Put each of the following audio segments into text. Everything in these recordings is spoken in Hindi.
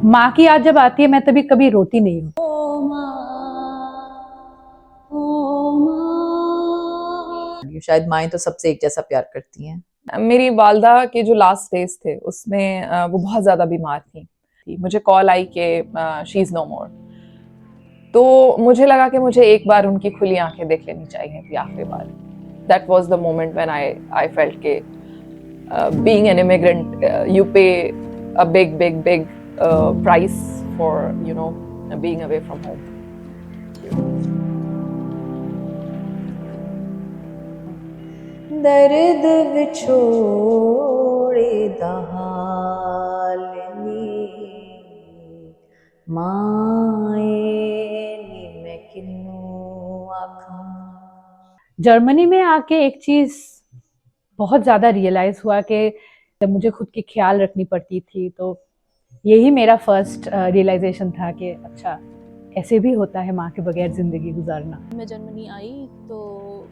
माँ की याद जब आती है मैं तभी कभी रोती नहीं हूँ। ओ माँ, ओ माँ। शायद माएँ तो सबसे एक जैसा प्यार करती हैं। मेरी वालदा के जो लास्ट डेज थे उसमें वो बहुत ज़्यादा बीमार थी। मुझे कॉल आई कि शी इज़ नो मोर। तो मुझे लगा कि मुझे एक बार उनकी खुली आंखें देख लेनी चाहिए थी आखिरी बार। That was the moment when I felt के being an immigrant you pay a big price for being away from home. दर्द विछोड़े दहाल नी माए नी मैं किन्नू आखा। जर्मनी में आके एक चीज बहुत ज्यादा रियलाइज हुआ कि जब मुझे खुद की ख्याल रखनी पड़ती थी, तो यही मेरा फर्स्ट रियलाइजेशन था कि अच्छा ऐसे भी होता है माँ के बगैर जिंदगी गुजारना। मैं जर्मनी आई तो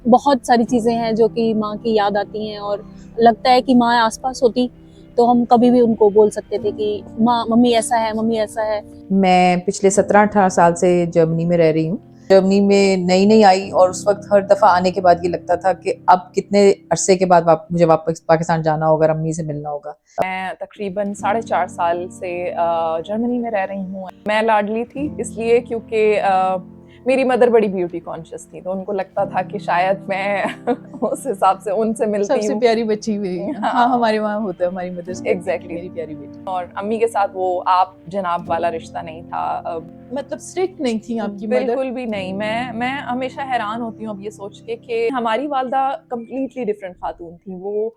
बहुत सारी चीज़ें हैं जो कि माँ की याद आती हैं, और लगता है कि माँ आसपास होती तो हम कभी भी उनको बोल सकते थे कि माँ, मम्मी ऐसा है, मम्मी ऐसा है। मैं पिछले 17-18 साल से जर्मनी में रह रही हूँ। जर्मनी में नई नई आई और उस वक्त हर दफ़ा आने के बाद ये लगता था कि अब कितने अरसे के बाद मुझे वापस पाकिस्तान जाना होगा, अम्मी से मिलना होगा। मैं तकरीबन 4.5 साल से जर्मनी में रह रही हूँ। मैं लाडली थी इसलिए क्योंकि मेरी मदर बड़ी ब्यूटी कॉन्शियस थी, तो उनको लगता था कि शायद मैं उस हिसाब से उनसे मिलती हूँ। सबसे प्यारी बच्ची हुई। हाँ, हमारे वहाँ होता है, हमारी मदर्स Exactly. मेरी प्यारी बेटी। और अम्मी के साथ वो आप जनाब वाला रिश्ता नहीं था। मतलब स्ट्रिक्ट नहीं थी आपकी मदर? बिल्कुल भी नहीं। मैं हमेशा हैरान होती हूँ अब ये सोच के कि हमारी वालदा कम्प्लीटली डिफरेंट खातून थी। वो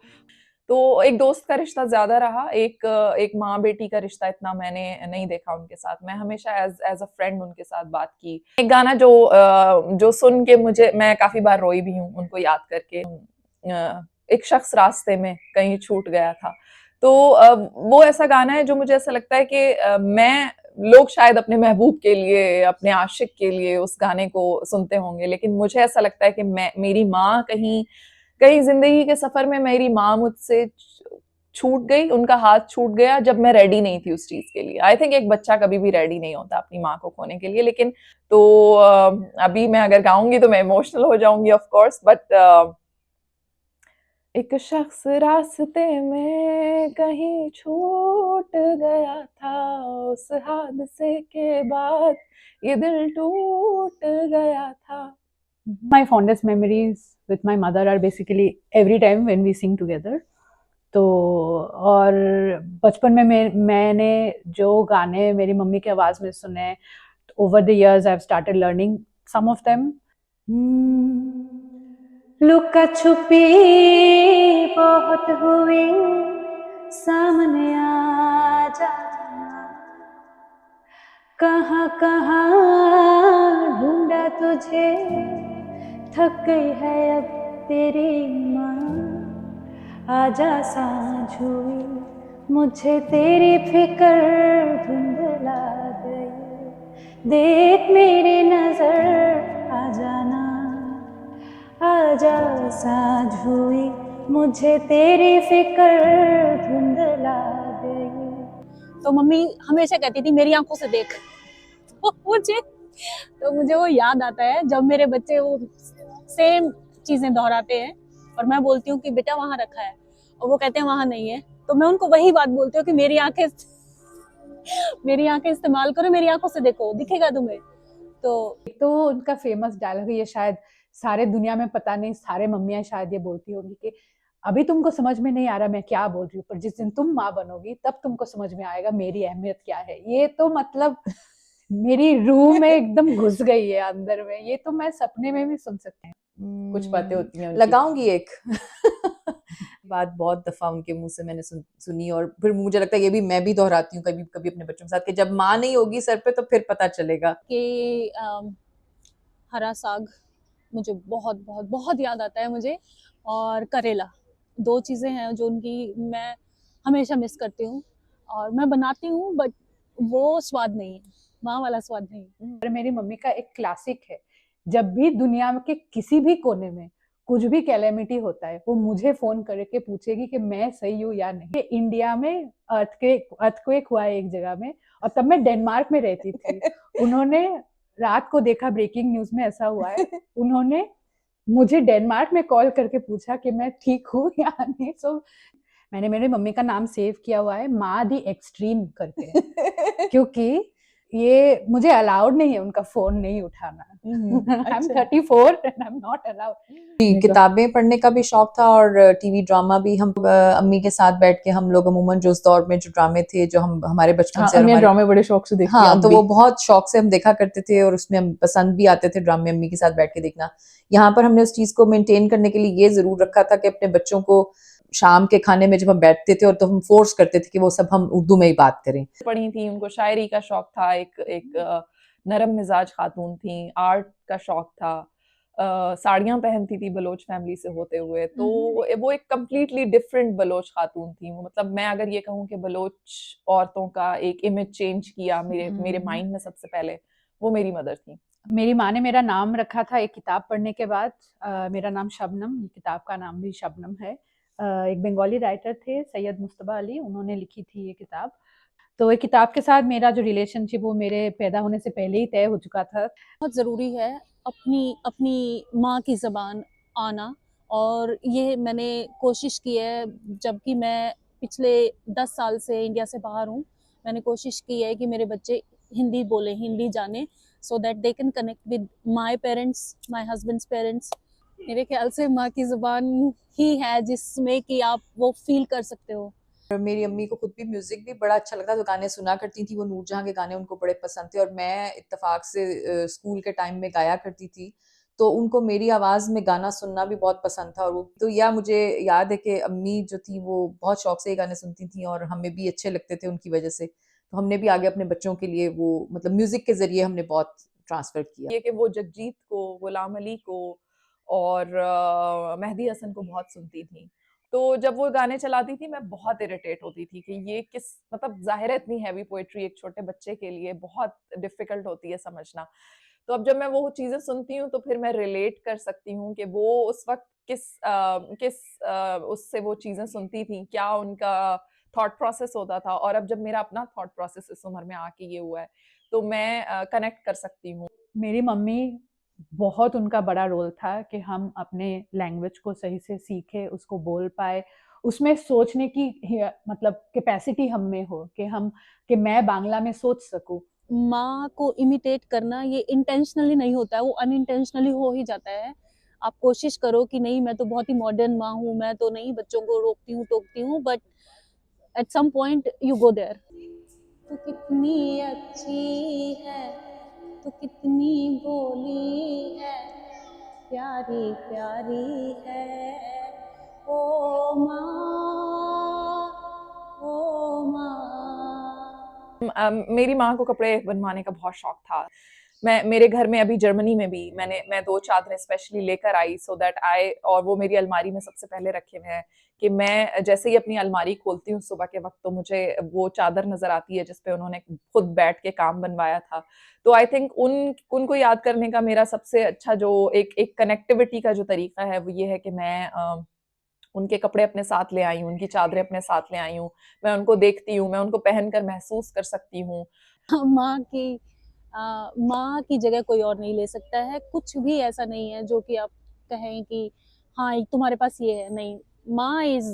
तो एक दोस्त का रिश्ता ज्यादा रहा, एक माँ बेटी का रिश्ता इतना मैंने नहीं देखा उनके साथ। मैं हमेशा एज अ फ्रेंड उनके साथ बात की। एक गाना जो सुन के मैं काफी बार रोई भी हूँ उनको याद करके। एक शख्स रास्ते में कहीं छूट गया था, तो वो ऐसा गाना है जो मुझे ऐसा लगता है कि मैं लोग शायद अपने महबूब के लिए, अपने आशिक के लिए उस गाने को सुनते होंगे, लेकिन मुझे ऐसा लगता है कि मेरी माँ कहीं कहीं जिंदगी के सफर में मेरी माँ मुझसे छूट गई, उनका हाथ छूट गया जब मैं रेडी नहीं थी उस चीज के लिए। आई थिंक एक बच्चा कभी भी रेडी नहीं होता अपनी माँ को खोने के लिए, लेकिन तो अभी मैं अगर गाऊंगी तो मैं इमोशनल हो जाऊंगी ऑफ कोर्स, बट एक शख्स रास्ते में कहीं छूट गया था, उस हादसे के बाद ये दिल टूट गया था। My fondest memories with my mother are basically every time when we sing together. तो और बचपन में मैंने जो गाने मेरी मम्मी की आवाज़ में सुने, over the years I've started learning some of them. लुका छुपी बहुत हुई, सामने आ जाना, कहाँ कहाँ ढूंढा तुझे, थक गई है अब तेरी माँ, आजा सांझ हुई, मुझे तेरी फिक्र धुंधला गई, देख मेरी नजर आ जाना, आजा सांझ हुई, मुझे तेरी फिक्र धुंधला गई। तो मम्मी हमेशा कहती थी मेरी आंखों से देख। तो मुझे वो याद आता है जब मेरे बच्चे वो सेम चीजें दोहराते हैं और मैं बोलती हूँ कि बेटा वहां रखा है, और वो कहते हैं वहां नहीं है, तो मैं उनको वही बात बोलती हूँ कि मेरी आंखें इस्तेमाल करो, मेरी आंखों से देखो, दिखेगा तुम्हें। तो उनका फेमस डायलॉग है, ये शायद सारे दुनिया में पता नहीं, सारे मम्मियां शायद ये बोलती होंगी कि अभी तुमको समझ में नहीं आ रहा मैं क्या बोल रही हूँ, पर जिस दिन तुम माँ बनोगी तब तुमको समझ में आएगा मेरी अहमियत क्या है। ये तो मतलब मेरी रूह में एकदम घुस गई है अंदर में, ये तो मैं सपने में भी सुन सकती हूँ। कुछ बातें होती हैं लगाऊंगी एक बात बहुत दफा उनके मुंह से मैंने सुनी, और फिर मुझे लगता है ये भी मैं भी दोहराती हूँ कभी कभी अपने बच्चों के साथ कि जब माँ नहीं होगी सर पे तो फिर पता चलेगा। कि हरा साग मुझे बहुत बहुत बहुत याद आता है मुझे, और करेला, दो चीज़ें हैं जो उनकी मैं हमेशा मिस करती हूँ, और मैं बनाती हूँ बट वो स्वाद नहीं है, माँ वाला स्वाद नहीं है। पर मेरी मम्मी का एक क्लासिक है, जब भी दुनिया के किसी भी कोने में कुछ भी कैलेमिटी होता है वो मुझे फोन करके पूछेगी कि मैं सही हूँ या नहीं। इंडिया में अर्थक्वेक हुआ है एक जगह में, और तब मैं डेनमार्क में रहती थी। उन्होंने रात को देखा ब्रेकिंग न्यूज में ऐसा हुआ है, उन्होंने मुझे डेनमार्क में कॉल करके पूछा कि मैं ठीक हूँ या नहीं। सो मैंने मेरी मम्मी का नाम सेव किया हुआ है माँ दी एक्सट्रीम करके, क्योंकि ये मुझे अलाउड नहीं है उनका फोन नहीं उठाना। आई एम अच्छा 34 and I am not allowed. किताबें पढ़ने का भी शौक था और टीवी ड्रामा भी। हम अम्मी के साथ बैठ के हम लोग अमूमन जो उस दौर में जो ड्रामे थे जो हम हमारे बचपन हाँ से और अम्मी हमारे ड्रामे बड़े शौक से देखती हैं हाँ अब तो भी। वो बहुत शौक से हम देखा करते थे और उसमें हम पसंद भी आते थे ड्रामे अम्मी के साथ बैठ के देखना। यहाँ पर हमने उस चीज को मेंटेन करने के लिए ये जरूर रखा था कि अपने बच्चों को शाम के खाने में जब हम बैठते थे और तो हम फोर्स करते थे कि वो सब हम उर्दू में ही बात करें। पढ़ी थी, उनको शायरी का शौक था, एक एक नरम मिजाज खातून थी, आर्ट का शौक था, साड़ियाँ पहनती थी बलोच फैमिली से होते हुए, तो वो एक कम्प्लीटली डिफरेंट बलोच खातून थी। वो मतलब मैं अगर ये कहूँ कि बलोच औरतों का एक इमेज चेंज किया मेरे माइंड में सबसे पहले, वो मेरी मदर थी। मेरी माँ ने मेरा नाम रखा था एक किताब पढ़ने के बाद, मेरा नाम शबनम, ये किताब का नाम भी शबनम है। एक बंगाली राइटर थे सैयद मुस्तबा अली, उन्होंने लिखी थी ये किताब। तो ये किताब के साथ मेरा जो रिलेशनशिप वो मेरे पैदा होने से पहले ही तय हो चुका था। बहुत ज़रूरी है अपनी अपनी माँ की ज़बान आना, और ये मैंने कोशिश की है। जबकि मैं पिछले 10 साल से इंडिया से बाहर हूँ, मैंने कोशिश की है कि मेरे बच्चे हिंदी बोलें, हिंदी जाने, so that they can connect with my parents, my husbands parents. मेरे ख्याल से माँ की ज़बान ही है जिसमें कि आप वो फील कर सकते हो। और मेरी अम्मी को खुद भी म्यूजिक भी बड़ा अच्छा लगता, तो गाने सुना करती थी। वो नूरजहां के गाने उनको बड़े पसंद थे और मैं इत्तेफाक से स्कूल के टाइम में गाया करती थी, तो उनको मेरी आवाज़ में गाना सुनना भी बहुत पसंद था। और वो तो या मुझे याद है कि अम्मी जो थी वो बहुत शौक से ये गाने सुनती थी और हमें भी अच्छे लगते थे उनकी वजह से। तो हमने भी आगे अपने बच्चों के लिए वो मतलब म्यूजिक के जरिए हमने बहुत ट्रांसफर किया। ये कि वो जगजीत को, गुलाम अली को और मेहदी हसन को बहुत सुनती थी। तो जब वो गाने चलाती थी मैं बहुत इरिटेट होती थी कि ये किस मतलब ज़ाहिर है इतनी हैवी पोएट्री एक छोटे बच्चे के लिए बहुत डिफ़िकल्ट होती है समझना। तो अब जब मैं वो चीज़ें सुनती हूँ तो फिर मैं रिलेट कर सकती हूँ कि वो उस वक़्त उससे वो चीज़ें सुनती थी, क्या उनका थॉट प्रोसेस होता था। और अब जब मेरा अपना थॉट प्रोसेस इस उम्र में आके ये हुआ है, तो मैं कनेक्ट कर सकती हूँ। मेरी मम्मी बहुत उनका बड़ा रोल था कि हम अपने लैंग्वेज को सही से सीखे, उसको बोल पाए, उसमें सोचने की मतलब कैपेसिटी हम में हो कि मैं बांग्ला में सोच सकूं। माँ को इमिटेट करना ये इंटेंशनली नहीं होता है, वो अनइंटेंशनली हो ही जाता है। आप कोशिश करो कि नहीं मैं तो बहुत ही मॉडर्न माँ हूँ, मैं तो नहीं बच्चों को रोकती हूँ टोकती हूँ, but at some point you go there. तू कितनी अच्छी है, तू कितनी भोली है, प्यारी प्यारी है ओ माँ, ओ माँ। मेरी माँ को कपड़े बनवाने का बहुत शौक था। मेरे घर में अभी जर्मनी में भी मैं 2 चादरें स्पेशली लेकर आई सो दैट आई, और वो मेरी अलमारी में सबसे पहले रखे हुए हैं कि मैं जैसे ही अपनी अलमारी खोलती हूँ सुबह के वक़्त तो मुझे वो चादर नज़र आती है जिस पे उन्होंने खुद बैठ के काम बनवाया था। तो आई थिंक उनको याद करने का मेरा सबसे अच्छा जो एक कनेक्टिविटी का जो तरीका है वो ये है कि मैं उनके कपड़े अपने साथ ले आई हूँ, उनकी चादरें अपने साथ ले आई हूँ। मैं उनको देखती हूँ, मैं उनको पहनकर महसूस कर सकती हूँ। माँ की माँ की जगह कोई और नहीं ले सकता है। कुछ भी ऐसा नहीं है जो कि आप कहें कि हाँ तुम्हारे पास ये है, नहीं। माँ इज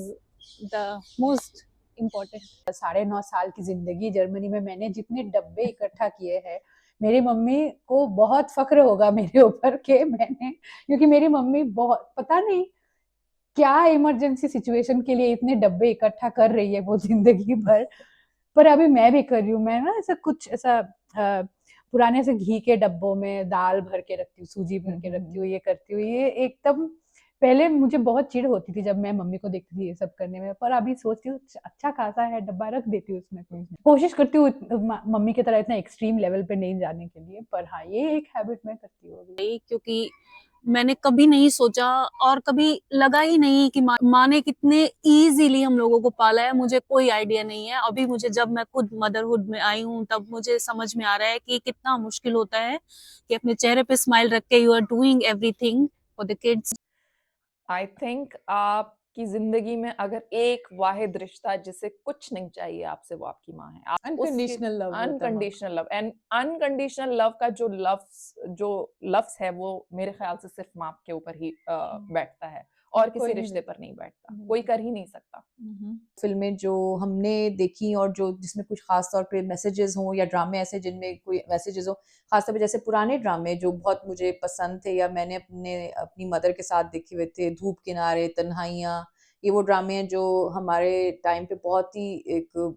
द मोस्ट इम्पोर्टेंट। 9.5 साल की जिंदगी जर्मनी में मैंने जितने डब्बे इकट्ठा किए हैं, मेरी मम्मी को बहुत फक्र होगा मेरे ऊपर के मैंने, क्योंकि मेरी मम्मी बहुत पता नहीं क्या इमरजेंसी सिचुएशन के लिए इतने डब्बे इकट्ठा कर रही है वो जिंदगी भर। पर अभी मैं भी कर रही हूँ। मैं ना ऐसा कुछ ऐसा पुराने से घी के डब्बों में दाल भर के रखती हूँ, सूजी भर के रखती हूँ, ये करती हूँ। ये एकदम पहले मुझे बहुत चिढ़ होती थी जब मैं मम्मी को देखती थी ये सब करने में, पर अभी सोचती हूँ अच्छा खासा है डब्बा, रख देती हूँ उसमें। कोशिश करती हूँ मम्मी की तरह इतना एक्सट्रीम लेवल पे नहीं जाने के लिए, पर हाँ ये एक हैबिट मैं करती हूँ अभी। क्योंकि मैंने कभी नहीं सोचा और कभी लगा ही नहीं कि माँ ने कितने इजीली हम लोगों को पाला है, मुझे कोई आइडिया नहीं है। अभी मुझे जब मैं खुद मदरहुड में आई हूँ तब मुझे समझ में आ रहा है कि कितना मुश्किल होता है कि अपने चेहरे पे स्माइल रख के you are doing everything for the kids. I think आपकी जिंदगी में अगर एक वाहिद रिश्ता जिसे कुछ नहीं चाहिए आपसे, वो आपकी माँ है। अनकंडीशनल लव होता है माँ का। Unconditional love, and unconditional love का जो लफ्ज है वो मेरे ख्याल से सिर्फ माँ के ऊपर ही बैठता है, और कोई किसी नहीं रिश्ते दे- पर नहीं बैठता, कोई कर ही नहीं सकता। फिल्में जो हमने देखी और जो जिसमें कुछ खास तौर पे मैसेजेस हों, या ड्रामे ऐसे जिनमें कोई मैसेजेस हो, खास तौर पे जैसे पुराने ड्रामे जो बहुत मुझे पसंद थे, या मैंने अपनी मदर के साथ देखे हुए थे, धूप किनारे, तन्हाइयाँ, ये वो ड्रामे हैं जो हमारे टाइम पे बहुत ही एक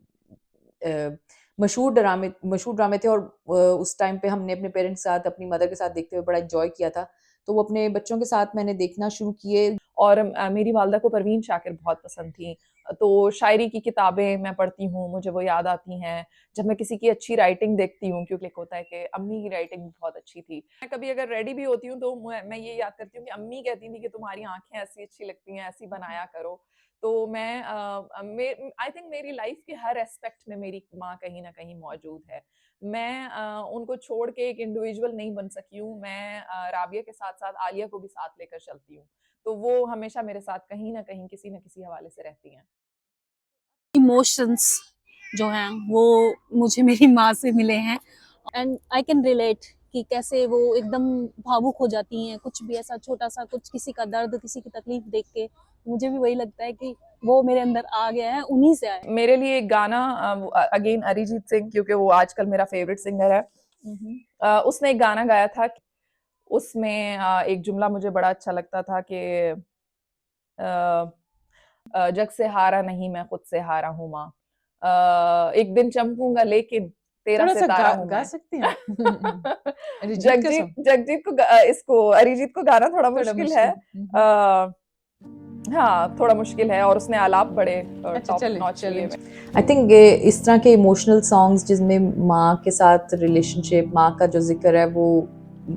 मशहूर ड्रामे थे, और उस टाइम पे हमने अपने पेरेंट्स के साथ, अपनी मदर के साथ देखते हुए बड़ा एंजॉय किया था। तो वो अपने बच्चों के साथ मैंने देखना शुरू किए। और मेरी वालदा को परवीन शाकिर बहुत पसंद थी, तो शायरी की किताबें मैं पढ़ती हूँ, मुझे वो याद आती हैं। जब मैं किसी की अच्छी राइटिंग देखती हूँ, क्योंकि एक होता है कि अम्मी की राइटिंग बहुत अच्छी थी। मैं कभी अगर रेडी भी होती हूँ तो मैं ये याद करती हूँ कि अम्मी कहती थी कि तुम्हारी आंखें ऐसी अच्छी लगती हैं, ऐसी बनाया करो। तो मैं आई थिंक मेरी लाइफ के हर एस्पेक्ट में मेरी माँ कहीं ना कहीं मौजूद है। मैं उनको छोड़ के एक इंडिविजुअल नहीं बन सकी हूँ। मैं राबिया के साथ साथ आलिया को भी साथ लेकर चलती हूँ, तो वो हमेशा मेरे साथ कहीं ना कहीं किसी न किसी हवाले से रहती हैं। इमोशंस जो हैं वो मुझे मेरी माँ से मिले हैं, एंड आई कैन रिलेट कि कैसे वो एकदम भावुक हो जाती हैं, कुछ भी ऐसा छोटा सा, कुछ किसी का दर्द, किसी की तकलीफ देख के मुझे भी वही लगता है कि वो मेरे अंदर आ गया है, उन्हीं से आया है। मेरे लिए एक गाना, अगेन अरिजीत सिंह, क्योंकि वो आजकल मेरा फेवरेट सिंगर है। उसने एक गाना गाया था, उसमें एक जुमला मुझे बड़ा अच्छा लगता था कि जग से हारा नहीं मैं खुद से हारा हूँ माँ, एक दिन चमकूंगा लेकिन तेरा थोड़ा सा सितारा हूँ गा मैं। सकते हैं आप? अरिजीत का सॉन्ग जगजीत को इसको अरिजीत को गाना थोड़ा थोड़ा मुश्किल है। मुश्किल। हाँ, थोड़ा मुश्किल है, और उसने आलाप बड़े अच्छा, टॉप चले नॉच किए चले। हुए। आई थिंक इस तरह के इमोशनल सॉन्ग्स जिसमें माँ के साथ रिलेशनशिप, माँ का जो जिक्र है, वो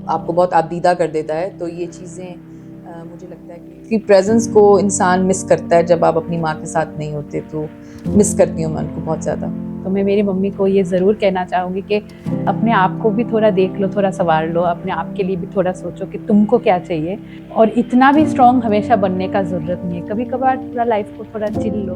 आपको बहुत आबदीदा कर देता है। तो ये चीज़ें मुझे लगता है कि प्रेजेंस को इंसान मिस करता है जब आप अपनी माँ के साथ नहीं होते। तो मिस करती हूँ मैं उनको बहुत ज़्यादा। तो मैं मेरी मम्मी को ये ज़रूर कहना चाहूँगी कि अपने आप को भी थोड़ा देख लो, थोड़ा संवार लो, अपने आप के लिए भी थोड़ा सोचो कि तुमको क्या चाहिए, और इतना भी स्ट्रॉन्ग हमेशा बनने का ज़रूरत नहीं है। कभी कभार थोड़ा लाइफ को थोड़ा चिल लो,